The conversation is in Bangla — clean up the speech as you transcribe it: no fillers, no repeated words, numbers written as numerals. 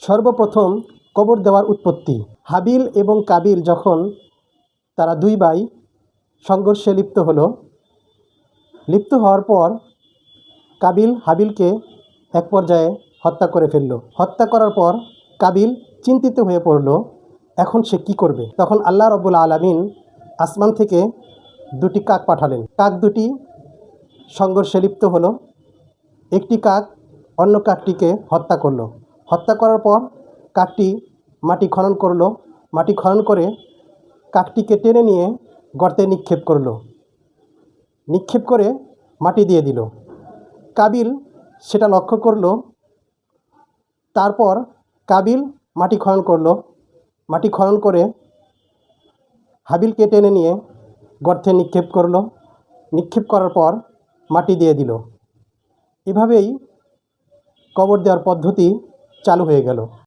সর্বপ্রথম কবর দেওয়ার উৎপত্তি। হাবিল এবং কাবিল যখন তারা দুই ভাই সংঘর্ষে লিপ্ত হওয়ার পর কাবিল হাবিলকে এক পর্যায়ে হত্যা করে ফেলল। হত্যা করার পর কাবিল চিন্তিত হয়ে পড়ল, এখন সে কি করবে। তখন আল্লাহ রাব্বুল আলামিন আসমান থেকে দুটি কাক পাঠালেন। কাক দুটি সংঘর্ষে লিপ্ত হলো। একটি কাক অন্য কাকটিকে হত্যা করলো। হত্যা করার পর কাকটি মাটি খনন করলো। মাটি খনন করে কাকটিকে টেনে নিয়ে গর্তে নিক্ষেপ করলো। নিক্ষেপ করে মাটি দিয়ে দিল। কাবিল সেটা লক্ষ্য করলো। তারপর কাবিল মাটি খনন করলো। মাটি খনন করে হাবিলকে টেনে নিয়ে গর্তে নিক্ষেপ করলো। নিক্ষেপ করার পর মাটি দিয়ে দিল। এভাবেই কবর দেওয়ার পদ্ধতি চালু হয়ে গেল।